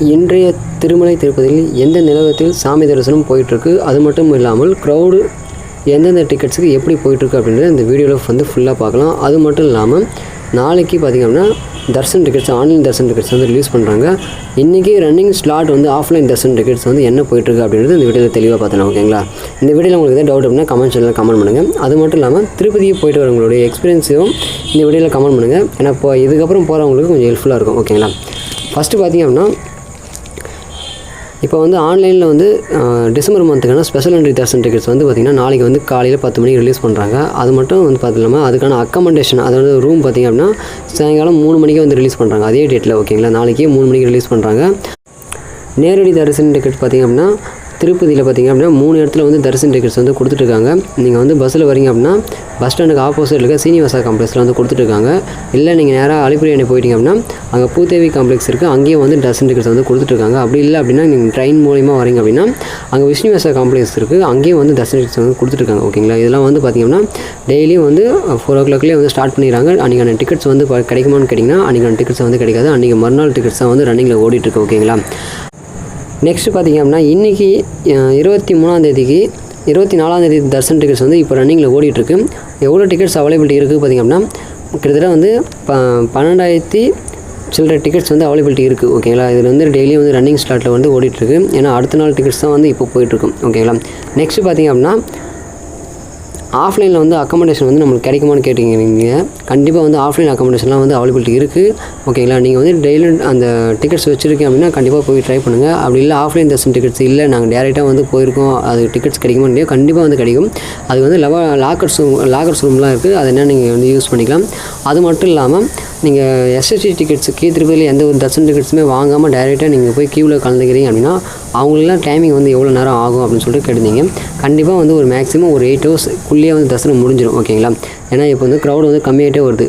இன்றைய திருமலை திருப்பதியில் எந்த நிலவரத்தில் சாமி தரிசனம் போயிட்டுருக்கு, அது மட்டும் இல்லாமல் க்ரௌடு எந்தெந்த டிக்கெட்ஸுக்கு எப்படி போயிட்டுருக்கு அப்படின்றத இந்த வீடியோவில் வந்து ஃபுல்லாக பார்க்கலாம். அது மட்டும் இல்லாமல் நாளைக்கு பார்த்திங்க அப்படின்னா Darshan tickets, online Darshan tickets வந்து ரிலீஸ் பண்ணுறாங்க. இன்றைக்கி ரன்னிங் ஸ்லாட் வந்து ஆஃப்லைன் தர்ஷன் டிக்கெட்ஸ் வந்து என்ன போயிட்டுருக்கு அப்படின்றது இந்த வீடியோவில் தெளிவாக பார்த்தலாம். ஓகேங்களா? இந்த வீடியோவில் உங்களுக்கு எதாவது டவுட் அப்படின்னா கமெண்ட் செக்ஷனில் கமெண்ட் பண்ணுங்கள். அது மட்டும் இல்லாமல் திருப்பதிக்கு போயிட்டு வரவங்களுடைய எக்ஸ்பீரியன்ஸையும் இந்த வீடியோவில் கமெண்ட் பண்ணுங்கள். ஏன்னா இப்போ இதுக்கப்புறம் போகிறவங்களுக்கு கொஞ்சம் ஹெல்ப்ஃபுல்லாக இருக்கும். ஓகேங்களா? ஃபஸ்ட்டு பார்த்திங்க அப்படின்னா இப்போ வந்து ஆன்லைனில் வந்து டிசம்பர் மந்த்துக்கான ஸ்பெஷல் என்ட்ரி தர்ஷன் டிக்கெட்ஸ் வந்து பார்த்திங்கன்னா நாளைக்கு வந்து காலையில் 10 மணிக்கு ரிலீஸ் பண்ணுறாங்க. அது மட்டும் வந்து பார்த்திங்கன்னா அதுக்கான அக்கமண்டேஷன், அதாவது ரூம் பார்த்திங்க அப்படின்னா சாயங்காலம் 3 மணிக்கு வந்து ரிலீஸ் பண்ணுறாங்க. அதே டேட்டில். ஓகேங்களா? நாளைக்கே 3 மணிக்கு ரிலீஸ் பண்ணுறாங்க. நேரடி தரிசன டிக்கெட் பார்த்திங்க அப்படின்னா திருப்பதியில் பார்த்திங்க அப்படின்னா 3 இடத்துல வந்து தரிசன டிக்கெட்ஸ் வந்து கொடுத்துட்ருக்காங்க. நீங்கள் வந்து பஸ்ஸில் வரீங்க அப்படின்னா பஸ் ஸ்டாண்டுக்கு ஆப்போசிட்டில் இருக்க சீனிவாசா காம்ப்ளெக்ஸில் வந்து கொடுத்துட்ருக்காங்க. இல்லை நீங்கள் நேராக அலிப்புரி அணை போயிட்டீங்க அப்படின்னா அங்கே பூதேவி காம்ப்ளெக்ஸ் இருக்குது, அங்கேயும் வந்து தரிசன டிக்கெட்ஸ் வந்து கொடுத்துட்ருக்காங்க. அப்படி இல்லை அப்படின்னா நீங்கள் ட்ரெயின் மூலிமா வரீங்க அப்படின்னா அங்கே விஷ்ணுவாசா காம்ப்ளெக்ஸ் இருக்குது, அங்கேயும் வந்து தரிசன டிக்கெட்ஸ் வந்து கொடுத்துட்ருக்காங்க. ஓகேங்களா? இதெல்லாம் வந்து பார்த்திங்கன்னா டெய்லியும் வந்து 4 o'clockலேயே வந்து ஸ்டார்ட் பண்ணிடுறாங்க. அன்றைக்கான டிக்கெட்ஸ் வந்து கிடைக்குமான்னு கேட்டிங்கன்னா அன்றைக்கான டிக்கெட்ஸ் வந்து கிடைக்காது. அன்றைக்கி மறுநாள் டிக்கெட்ஸ் தான் வந்து ரன்னிங்கில் ஓடிட்டுருக்கு. ஓகேங்களா? நெக்ஸ்ட்டு பார்த்திங்க அப்படின்னா இன்றைக்கி 23ஆம் தேதிக்கு 24ஆம் தேதி தர்ஷன் டிக்கெட்ஸ் வந்து இப்போ ரன்னிங்கில் ஓடிட்டுருக்கு. எவ்வளோ டிக்கெட்ஸ் அவைலபிலிட்டி இருக்குது பார்த்திங்க அப்படின்னா கிட்டத்தட்ட வந்து 12,000 சில்லற டிக்கெட்ஸ் வந்து அவைலபிலிட்டி இருக்குது. ஓகேங்களா? இதில் வந்து டெய்லியும் வந்து ரன்னிங் ஸ்லாட்டில் வந்து ஓடிட்டுருக்கு. ஏன்னா அடுத்த நாள் டிக்கெட்ஸ் தான் வந்து இப்போ போயிட்டுருக்கும். ஓகேங்களா? நெக்ஸ்ட்டு பார்த்திங்க அப்படின்னா ஆஃப்லைனில் வந்து அக்கமண்டேஷன் வந்து நம்மளுக்கு கிடைக்குமான்னு கேட்டிங்க. கண்டிப்பாக வந்து ஆஃப்லைன் அக்கமண்டேஷன்லாம் வந்து அவைலபிலிட்டி இருக்குது. ஓகேங்களா? நீங்கள் வந்து டெய்லி அந்த டிக்கெட்ஸ் வச்சுருக்கீங்க அப்படின்னா கண்டிப்பாக போய் ட்ரை பண்ணுங்கள். அப்படி இல்லை ஆஃப்லைன் தர்ஷன் டிக்கெட்ஸ் இல்லை நாங்கள் டேரெக்டாக வந்து போயிருக்கோம், அது டிக்கெட்ஸ் கிடைக்குமா இல்லையா, கண்டிப்பாக வந்து கிடைக்கும். அது வந்து லாக்கர்ஸ் ரூம்லாம் இருக்குது, அது என்ன நீங்கள் வந்து யூஸ் பண்ணிக்கலாம். அது மட்டும் இல்லாமல் நீங்கள் எஸ்எஸ்டி டிக்கெட்ஸுக்கு திருப்பதியில் எந்த ஒரு தர்ஷன் டிக்கெட்ஸுமே வாங்காமல் டைரெக்டாக நீங்கள் போய் க்யூவில் கலந்துக்கிறீங்க அப்படின்னா அவங்களுக்குலாம் டைமிங் வந்து எவ்வளோ நேரம் ஆகும் அப்படின்னு சொல்லிட்டு கேட்டிருந்தீங்க. கண்டிப்பாக வந்து ஒரு மேக்ஸிமம் ஒரு 8 hours வந்து தரிசனம் முடிஞ்சிடும். ஓகேங்களா? ஏன்னா இப்போ வந்து க்ரௌட் வந்து கம்மியாகிட்டே வருது.